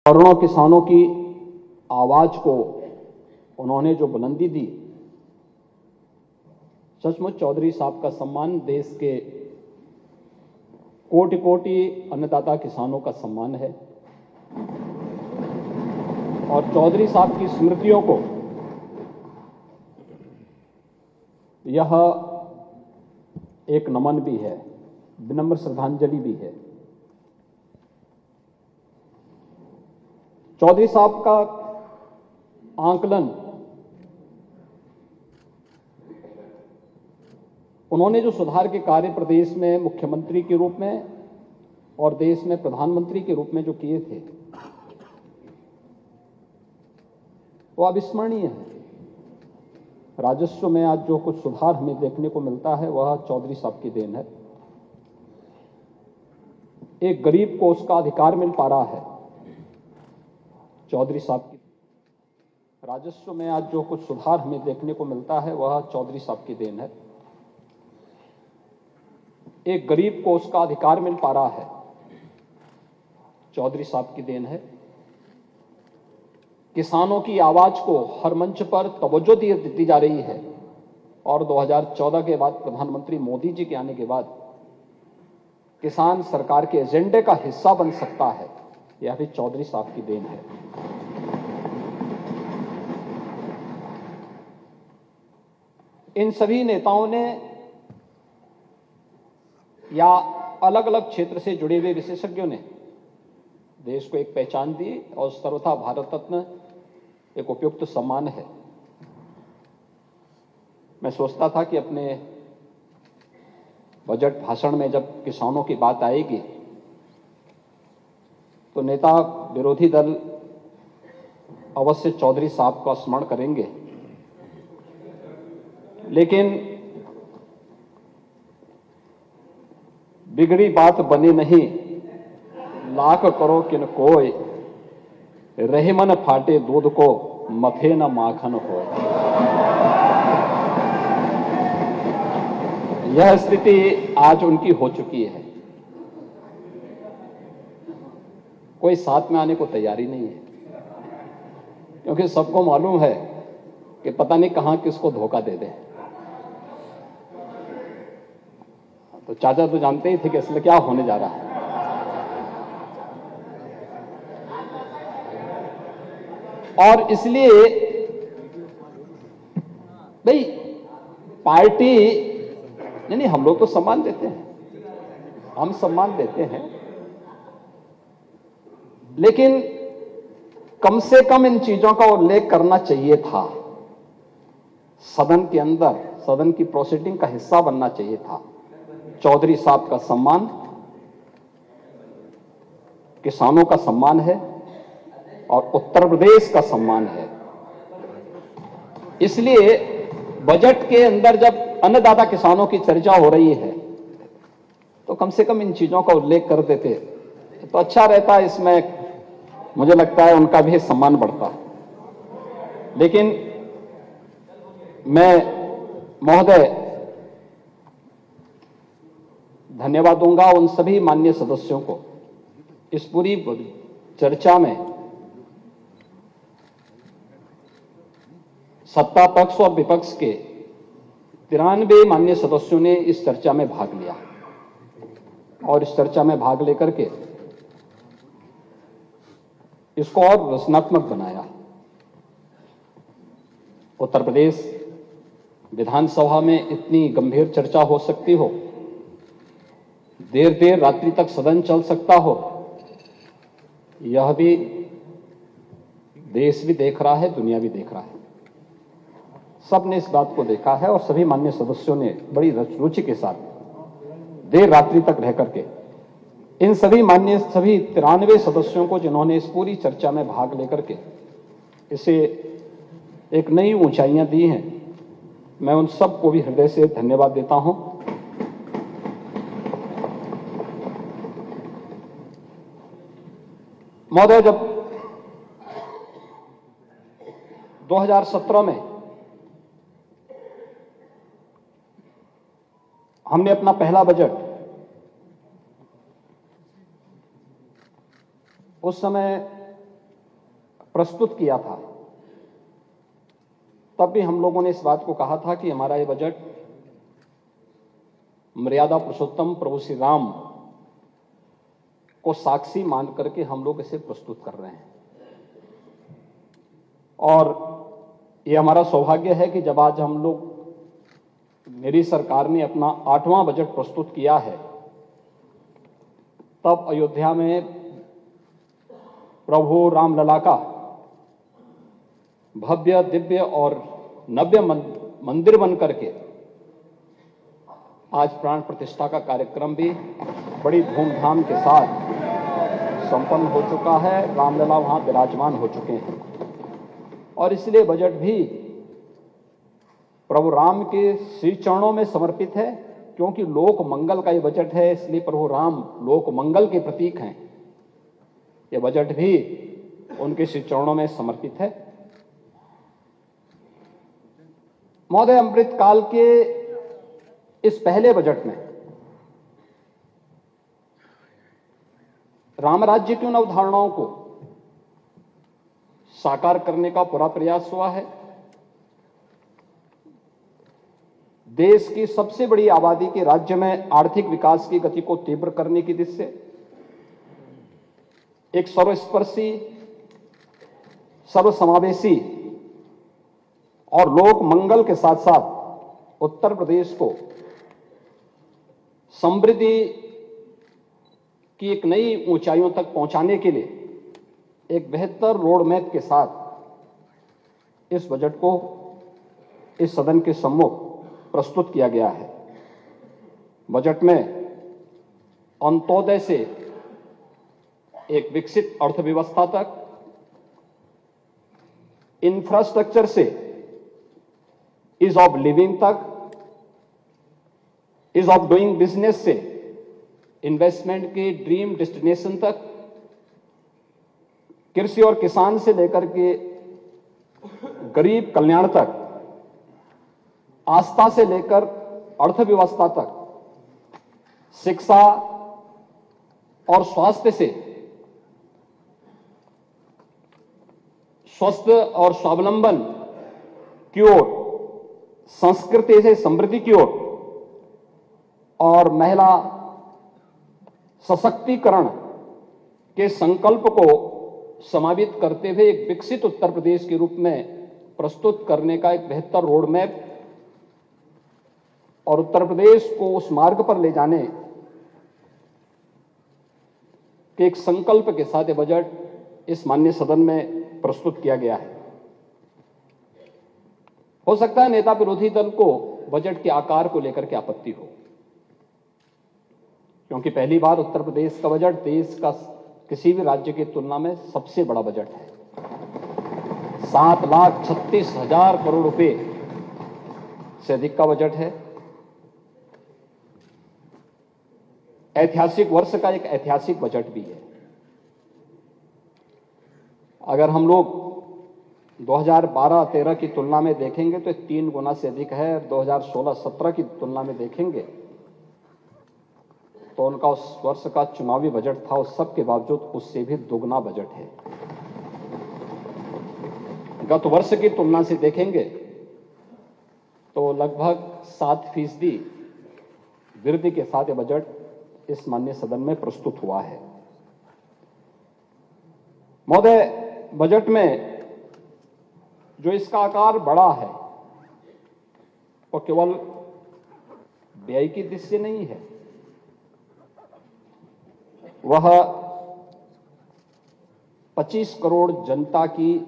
करोड़ों किसानों की आवाज को उन्होंने जो बुलंदी दी, सचमुच चौधरी साहब का सम्मान देश के कोटि कोटि अन्नदाता किसानों का सम्मान है। और चौधरी साहब की स्मृतियों को यह एक नमन भी है, विनम्र श्रद्धांजलि भी है। चौधरी साहब का आंकलन, उन्होंने जो सुधार के कार्य प्रदेश में मुख्यमंत्री के रूप में और देश में प्रधानमंत्री के रूप में जो किए थे, वो अविस्मरणीय है। राजस्व में आज जो कुछ सुधार हमें देखने को मिलता है, वह चौधरी साहब की देन है। एक गरीब को उसका अधिकार मिल पा रहा है, चौधरी साहब की। राजस्व में आज जो कुछ सुधार हमें देखने को मिलता है, वह चौधरी साहब की देन है। एक गरीब को उसका अधिकार मिल पा रहा है, चौधरी साहब की देन है। किसानों की आवाज को हर मंच पर तवज्जो दी जा रही है, और 2014 के बाद प्रधानमंत्री मोदी जी के आने के बाद किसान सरकार के एजेंडे का हिस्सा बन सकता है, यह भी चौधरी साहब की देन है। इन सभी नेताओं ने या अलग अलग क्षेत्र से जुड़े हुए विशेषज्ञों ने देश को एक पहचान दी, और सर्वथा भारत रत्न एक उपयुक्त सम्मान है। मैं सोचता था कि अपने बजट भाषण में जब किसानों की बात आएगी तो नेता विरोधी दल अवश्य चौधरी साहब का स्मरण करेंगे, लेकिन बिगड़ी बात बनी नहीं, लाख करो किन कोय, रही मन फाटे दूध को, मथे न माखन हो। यह स्थिति आज उनकी हो चुकी है। कोई साथ में आने को तैयारी नहीं है, क्योंकि सबको मालूम है कि पता नहीं कहां किसको धोखा दे दे। तो चाचा तो जानते ही थे कि इसलिए क्या होने जा रहा है। और इसलिए भाई पार्टी नहीं, हम लोग तो सम्मान देते हैं, हम सम्मान देते हैं, लेकिन कम से कम इन चीजों का उल्लेख करना चाहिए था। सदन के अंदर, सदन की प्रोसीडिंग का हिस्सा बनना चाहिए था। चौधरी साहब का सम्मान किसानों का सम्मान है और उत्तर प्रदेश का सम्मान है। इसलिए बजट के अंदर जब अन्नदाता किसानों की चर्चा हो रही है, तो कम से कम इन चीजों का उल्लेख कर देते तो अच्छा रहता। इसमें मुझे लगता है उनका भी सम्मान बढ़ता। लेकिन मैं महोदय धन्यवाद दूंगा उन सभी माननीय सदस्यों को। इस पूरी चर्चा में सत्ता पक्ष और विपक्ष के 93 माननीय सदस्यों ने इस चर्चा में भाग लिया, और इस चर्चा में भाग लेकर के इसको और रचनात्मक बनाया। उत्तर प्रदेश विधानसभा में इतनी गंभीर चर्चा हो सकती हो, देर देर रात्रि तक सदन चल सकता हो, यह भी देश भी देख रहा है, दुनिया भी देख रहा है। सबने इस बात को देखा है, और सभी माननीय सदस्यों ने बड़ी रुचि के साथ देर रात्रि तक रह करके इन सभी 93 सदस्यों को, जिन्होंने इस पूरी चर्चा में भाग लेकर के इसे एक नई ऊंचाइयां दी हैं, मैं उन सबको भी हृदय से धन्यवाद देता हूं। महोदय, जब 2017 में हमने अपना पहला बजट, उस समय प्रस्तुत किया था, तब भी हम लोगों ने इस बात को कहा था कि हमारा ये बजट मर्यादा पुरुषोत्तम प्रभु श्री राम को साक्षी मान करके हम लोग इसे प्रस्तुत कर रहे हैं। और ये हमारा सौभाग्य है कि जब आज हम लोग, मेरी सरकार ने अपना 8वां बजट प्रस्तुत किया है, तब अयोध्या में प्रभु रामलला का भव्य, दिव्य और नव्य मंदिर बन करके आज प्राण प्रतिष्ठा का कार्यक्रम भी बड़ी धूमधाम के साथ संपन्न हो चुका है। रामलला वहां विराजमान हो चुके हैं और इसलिए बजट भी प्रभु राम के श्री चरणों में समर्पित है, क्योंकि लोक मंगल का ये बजट है, इसलिए प्रभु राम लोक मंगल के प्रतीक हैं। ये बजट भी उनके श्री चरणों में समर्पित है। महोदय, अमृत काल के इस पहले बजट में राम राज्य की उन अवधारणाओं को साकार करने का पूरा प्रयास हुआ है। देश की सबसे बड़ी आबादी के राज्य में आर्थिक विकास की गति को तीव्र करने की दिशा से एक सर्वस्पर्शी, सर्वसमावेशी और लोक मंगल के साथ साथ उत्तर प्रदेश को समृद्धि की एक नई ऊंचाइयों तक पहुंचाने के लिए एक बेहतर रोड मैप के साथ इस बजट को इस सदन के सम्मुख प्रस्तुत किया गया है। बजट में अंत्योदय से एक विकसित अर्थव्यवस्था तक, इंफ्रास्ट्रक्चर से ईज ऑफ लिविंग तक, ईज ऑफ डूइंग बिजनेस से इन्वेस्टमेंट के ड्रीम डेस्टिनेशन तक, कृषि और किसान से लेकर के गरीब कल्याण तक, आस्था से लेकर अर्थव्यवस्था तक, शिक्षा और स्वास्थ्य से स्वस्थ और स्वावलंबन की ओर, संस्कृति से समृद्धि की ओर और महिला सशक्तिकरण के संकल्प को समावित करते हुए एक विकसित उत्तर प्रदेश के रूप में प्रस्तुत करने का एक बेहतर रोड मैप और उत्तर प्रदेश को उस मार्ग पर ले जाने के एक संकल्प के साथ ये बजट इस माननीय सदन में प्रस्तुत किया गया है। हो सकता है नेता विरोधी दल को बजट के आकार को लेकर के आपत्ति हो, क्योंकि पहली बार उत्तर प्रदेश का बजट देश का किसी भी राज्य की तुलना में सबसे बड़ा बजट है। 7,36,000 करोड़ रुपए से अधिक का बजट है। ऐतिहासिक वर्ष का एक ऐतिहासिक बजट भी है। अगर हम लोग 2012-13 की तुलना में देखेंगे तो 3 गुना से अधिक है। 2016-17 की तुलना में देखेंगे तो उनका उस वर्ष का चुनावी बजट था, उस सब के बावजूद उससे भी दोगुना बजट है। गत वर्ष की तुलना से देखेंगे तो लगभग 7% वृद्धि के साथ ये बजट इस माननीय सदन में प्रस्तुत हुआ है। महोदय, बजट में जो इसका आकार बड़ा है वो केवल व्यय की दृष्टि से नहीं है, वह 25 करोड़ जनता की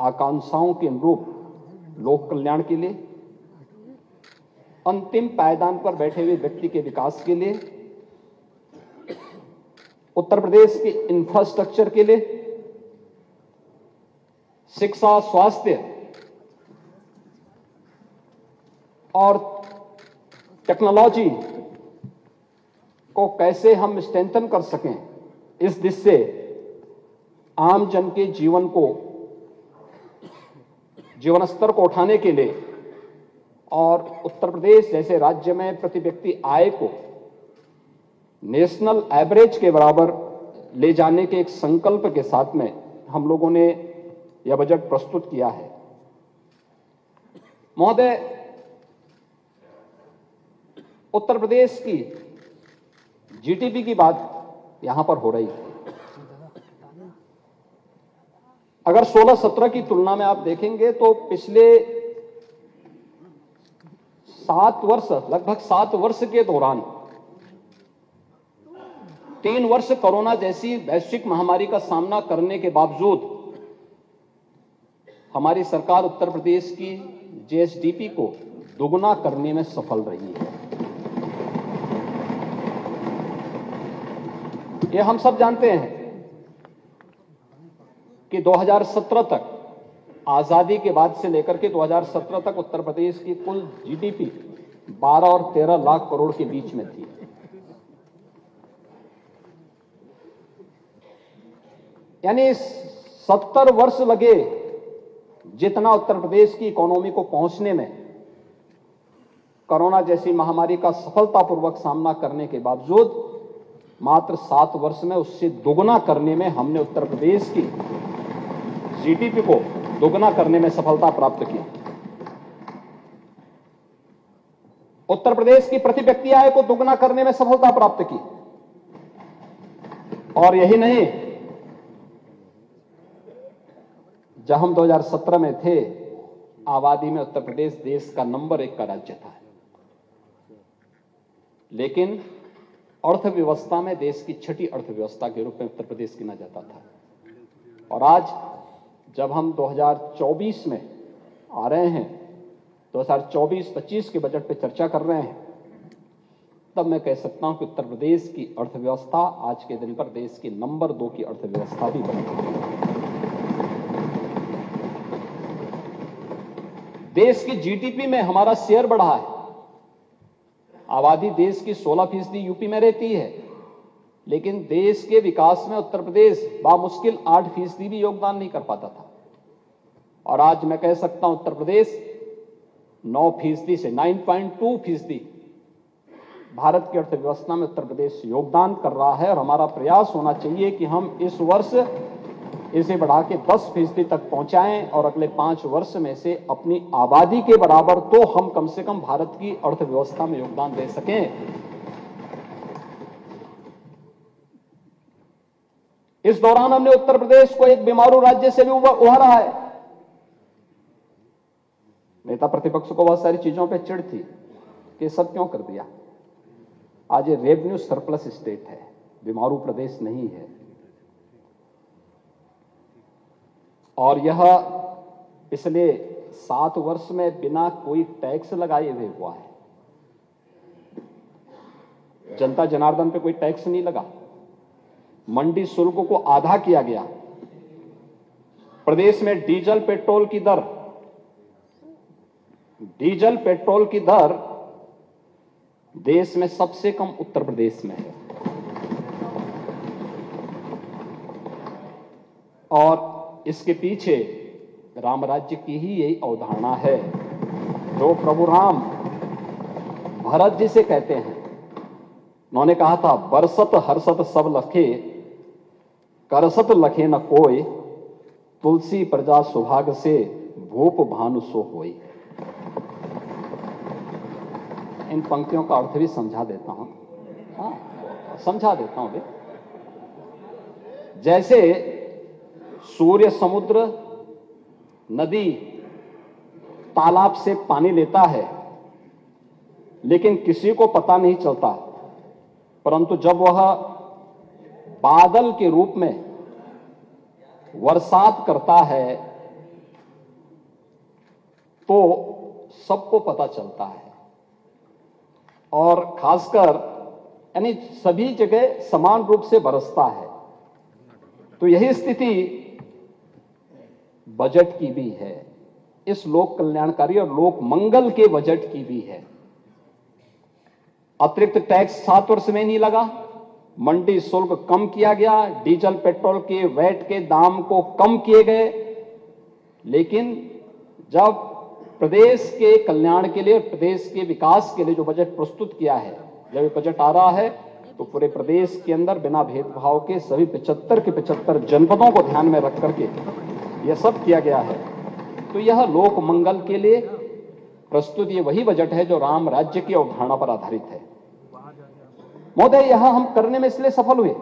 आकांक्षाओं के अनुरूप लोक कल्याण के लिए, अंतिम पायदान पर बैठे हुए व्यक्ति के विकास के लिए, उत्तर प्रदेश के इंफ्रास्ट्रक्चर के लिए, शिक्षा, स्वास्थ्य और टेक्नोलॉजी को कैसे हम स्ट्रेंथन कर सकें, इस दिशा से आम जन के जीवन स्तर को उठाने के लिए और उत्तर प्रदेश जैसे राज्य में प्रति व्यक्ति आय को नेशनल एवरेज के बराबर ले जाने के एक संकल्प के साथ में हम लोगों ने यह बजट प्रस्तुत किया है। महोदय, उत्तर प्रदेश की जीडीपी की बात यहां पर हो रही है। अगर 16-17 की तुलना में आप देखेंगे तो पिछले 7 वर्ष, लगभग 7 वर्ष के दौरान 3 वर्ष कोरोना जैसी वैश्विक महामारी का सामना करने के बावजूद हमारी सरकार उत्तर प्रदेश की जीएसडीपी को दोगुना करने में सफल रही है। ये हम सब जानते हैं कि 2017 तक, आजादी के बाद से लेकर के 2017 तक उत्तर प्रदेश की कुल जीडीपी 12 और 13 लाख करोड़ के बीच में थी। यानी 70 वर्ष लगे जितना उत्तर प्रदेश की इकोनॉमी को पहुंचने में, कोरोना जैसी महामारी का सफलतापूर्वक सामना करने के बावजूद मात्र 7 वर्ष में उससे दोगुना करने में हमने उत्तर प्रदेश की जीडीपी को दोगुना करने में सफलता प्राप्त की। उत्तर प्रदेश की प्रति व्यक्ति आय को दोगुना करने में सफलता प्राप्त की। और यही नहीं, जब हम 2017 में थे, आबादी में उत्तर प्रदेश देश का नंबर 1 का राज्य था, लेकिन अर्थव्यवस्था में देश की छठी अर्थव्यवस्था के रूप में उत्तर प्रदेश गिना जाता था। और आज जब हम 2024 में आ रहे हैं, 2024-25 के बजट पे चर्चा कर रहे हैं, तब मैं कह सकता हूं कि उत्तर प्रदेश की अर्थव्यवस्था आज के दिन पर देश की नंबर 2 की अर्थव्यवस्था भी बन गई है। देश की जीडीपी में हमारा शेयर बढ़ा है। आबादी देश की 16% यूपी में रहती है, लेकिन देश के विकास में उत्तर प्रदेश बामुश्किल 8% भी योगदान नहीं कर पाता था। और आज मैं कह सकता हूं उत्तर प्रदेश 9% से 9.2% भारत की अर्थव्यवस्था में उत्तर प्रदेश योगदान कर रहा है। और हमारा प्रयास होना चाहिए कि हम इस वर्ष इसे बढ़ा के 10% तक पहुंचाएं और अगले 5 वर्ष में से अपनी आबादी के बराबर तो हम कम से कम भारत की अर्थव्यवस्था में योगदान दे सकें। इस दौरान हमने उत्तर प्रदेश को एक बीमारू राज्य से भी उभारा है। नेता प्रतिपक्ष को बहुत सारी चीजों पे चिढ़ थी कि सब क्यों कर दिया। आज ये रेवेन्यू सरप्लस स्टेट है, बीमारू प्रदेश नहीं है। और यह पिछले 7 वर्ष में बिना कोई टैक्स लगाए हुए हुआ है। जनता जनार्दन पे कोई टैक्स नहीं लगा। मंडी शुल्क को आधा किया गया। प्रदेश में डीजल पेट्रोल की दर देश में सबसे कम उत्तर प्रदेश में है। और इसके पीछे राम राज्य की ही यही अवधारणा है जो प्रभु राम भरत जी से कहते हैं। उन्होंने कहा था, बरसत हर्षत सब लखे, करसत लखे न कोई, तुलसी प्रजा सुभाग से, भूप भानु सो होई। इन पंक्तियों का अर्थ भी समझा देता हूं। समझा देता हूं। जैसे सूर्य, समुद्र, नदी, तालाब से पानी लेता है, लेकिन किसी को पता नहीं चलता, परंतु जब वह बादल के रूप में बरसात करता है तो सबको पता चलता है। और खासकर यानी सभी जगह समान रूप से बरसता है। तो यही स्थिति बजट की भी है, इस लोक कल्याणकारी और लोक मंगल के बजट की भी है। अतिरिक्त टैक्स 7 वर्ष में नहीं लगा, मंडी शुल्क कम किया गया, डीजल पेट्रोल के वैट के दाम को कम किए गए। लेकिन जब प्रदेश के कल्याण के लिए, प्रदेश के विकास के लिए जो बजट प्रस्तुत किया है, जब ये बजट आ रहा है तो पूरे प्रदेश के अंदर बिना भेदभाव के सभी 75 के 75 जनपदों को ध्यान में रख करके यह सब किया गया है। तो यह लोक मंगल के लिए प्रस्तुत ये वही बजट है जो राम राज्य की अवधारणा पर आधारित है। महोदय, यह हम करने में इसलिए सफल हुए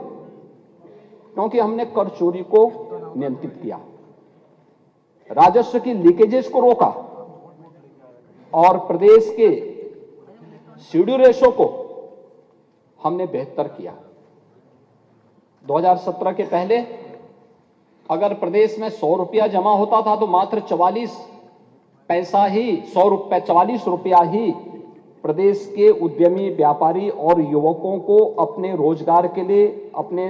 क्योंकि हमने कर चोरी को नियंत्रित किया, राजस्व की लीकेजेस को रोका और प्रदेश के सीडी रेशो को हमने बेहतर किया। 2017 के पहले अगर प्रदेश में 100 रुपया जमा होता था तो मात्र 44 पैसा ही 44 रुपया ही प्रदेश के उद्यमी, व्यापारी और युवकों को अपने रोजगार के लिए, अपने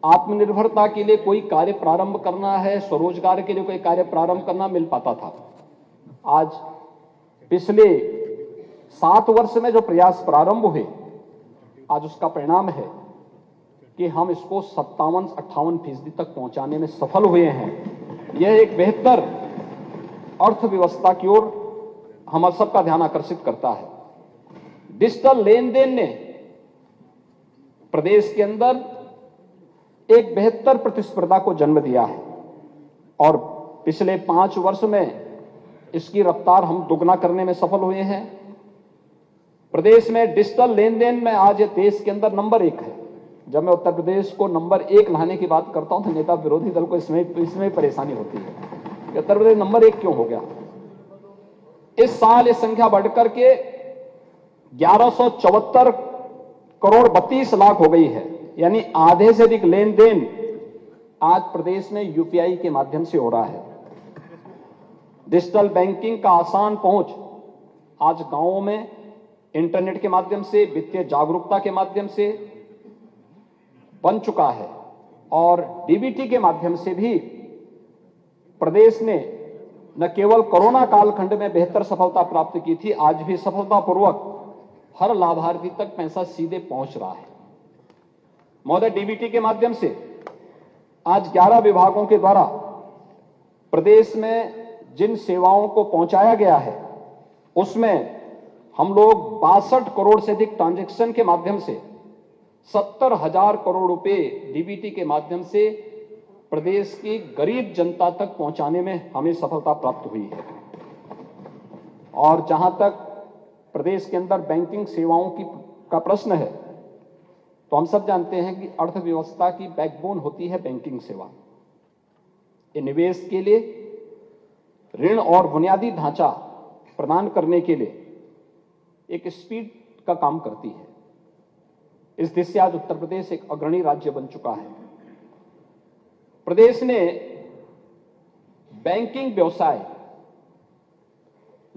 आत्मनिर्भरता के लिए कोई कार्य प्रारंभ करना है, स्वरोजगार के लिए कोई कार्य प्रारंभ करना मिल पाता था। आज पिछले 7 वर्ष में जो प्रयास प्रारंभ हुए, आज उसका परिणाम है कि हम इसको 57-58% तक पहुंचाने में सफल हुए हैं। यह एक बेहतर अर्थव्यवस्था की ओर हम सबका ध्यान आकर्षित करता है। डिजिटल लेन देन ने प्रदेश के अंदर एक बेहतर प्रतिस्पर्धा को जन्म दिया है और पिछले 5 वर्ष में इसकी रफ्तार हम दुगना करने में सफल हुए हैं। प्रदेश में डिजिटल लेन देन में आज ये देश के अंदर नंबर 1 है। जब मैं उत्तर प्रदेश को नंबर 1 लाने की बात करता हूं तो नेता विरोधी दल को इसमें परेशानी होती है कि उत्तर प्रदेश नंबर 1 क्यों हो गया। इस साल ये संख्या बढ़कर के 1174 करोड़ 32 लाख हो गई है, यानी आधे से अधिक लेन देन आज प्रदेश में यूपीआई के माध्यम से हो रहा है। डिजिटल बैंकिंग का आसान पहुंच आज गांवों में इंटरनेट के माध्यम से, वित्तीय जागरूकता के माध्यम से बन चुका है और डीबीटी के माध्यम से भी प्रदेश ने न केवल कोरोना कालखंड में बेहतर सफलता प्राप्त की थी, आज भी सफलतापूर्वक हर लाभार्थी तक पैसा सीधे पहुंच रहा है। महोदय, डीबीटी के माध्यम से आज 11 विभागों के द्वारा प्रदेश में जिन सेवाओं को पहुंचाया गया है उसमें हम लोग 62 करोड़ से अधिक ट्रांजैक्शन के माध्यम से 70,000 करोड़ रुपए डीबीटी के माध्यम से प्रदेश की गरीब जनता तक पहुंचाने में हमें सफलता प्राप्त हुई है। और जहां तक प्रदेश के अंदर बैंकिंग सेवाओं का प्रश्न है तो हम सब जानते हैं कि अर्थव्यवस्था की बैकबोन होती है बैंकिंग सेवा। ये निवेश के लिए ऋण और बुनियादी ढांचा प्रदान करने के लिए एक स्पीड का काम करती है। इस दिशा से आज उत्तर प्रदेश एक अग्रणी राज्य बन चुका है। प्रदेश ने बैंकिंग व्यवसाय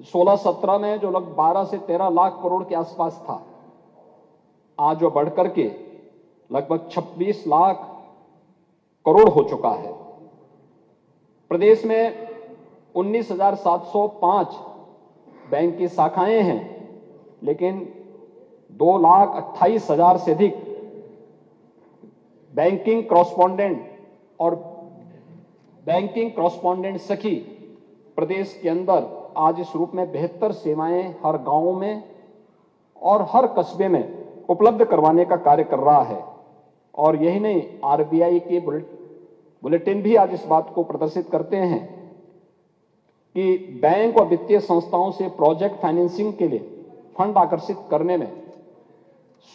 16-17 में जो लगभग 12 से 13 लाख करोड़ के आसपास था, आज वो बढ़कर के लगभग 26 लाख करोड़ हो चुका है। प्रदेश में 19,705 बैंक की शाखाएं हैं, लेकिन 2,28,000 से अधिक बैंकिंग कॉरेस्पॉन्डेंट और बैंकिंग कॉरेस्पॉन्डेंट सखी प्रदेश के अंदर आज इस रूप में बेहतर सेवाएं हर गांव में और हर कस्बे में उपलब्ध करवाने का कार्य कर रहा है। और यही नहीं, आरबीआई के बुलेटिन भी आज इस बात को प्रदर्शित करते हैं कि बैंक और वित्तीय संस्थाओं से प्रोजेक्ट फाइनेंसिंग के लिए फंड आकर्षित करने में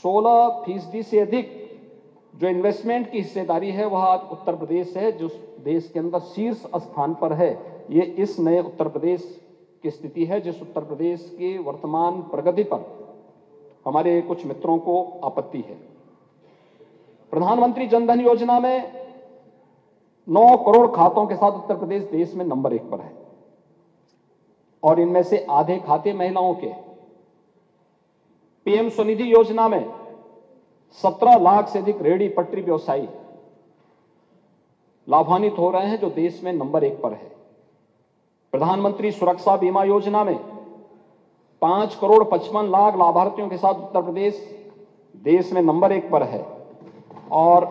16% से अधिक जो इन्वेस्टमेंट की हिस्सेदारी है वह आज उत्तर प्रदेश है, जो देश के अंदर शीर्ष स्थान पर है। ये इस नए उत्तर प्रदेश की स्थिति है, जिस उत्तर प्रदेश के वर्तमान प्रगति पर हमारे कुछ मित्रों को आपत्ति है। प्रधानमंत्री जनधन योजना में 9 करोड़ खातों के साथ उत्तर प्रदेश देश में नंबर 1 पर है और इनमें से आधे खाते महिलाओं के। पीएम स्वनिधि योजना में 17 लाख से अधिक रेहड़ी पटरी व्यवसायी लाभान्वित हो रहे हैं, जो देश में नंबर 1 पर है। प्रधानमंत्री सुरक्षा बीमा योजना में 5 करोड़ 55 लाख लाभार्थियों के साथ उत्तर प्रदेश देश में नंबर 1 पर है और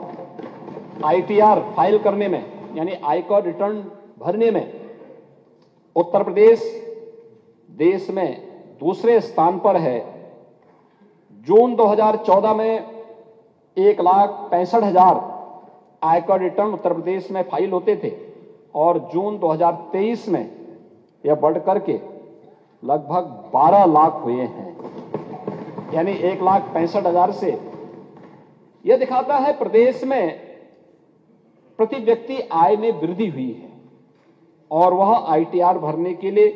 आईटीआर फाइल करने में, यानी आयकर रिटर्न भरने में उत्तर प्रदेश देश में दूसरे स्थान पर है। जून 2014 में 1,65,000 आयकर रिटर्न उत्तर प्रदेश में फाइल होते थे और जून 2023 में यह बढ़कर के लगभग 12 लाख हुए हैं, यानी 1,65,000 से। यह दिखाता है प्रदेश में प्रति व्यक्ति आय में वृद्धि हुई है और वह आईटीआर भरने के लिए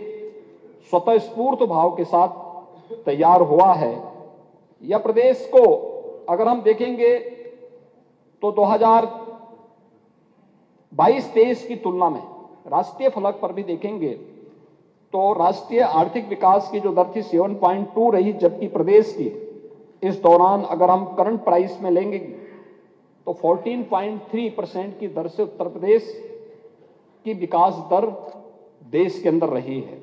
स्वतः स्फूर्त भाव के साथ तैयार हुआ है। यह प्रदेश को अगर हम देखेंगे तो 2022-23 की तुलना में राष्ट्रीय फलक पर भी देखेंगे तो राष्ट्रीय आर्थिक विकास की जो दर थी 7.2 रही, जबकि प्रदेश की इस दौरान अगर हम करंट प्राइस में लेंगे तो 14.3% की दर से उत्तर प्रदेश की विकास दर देश के अंदर रही है।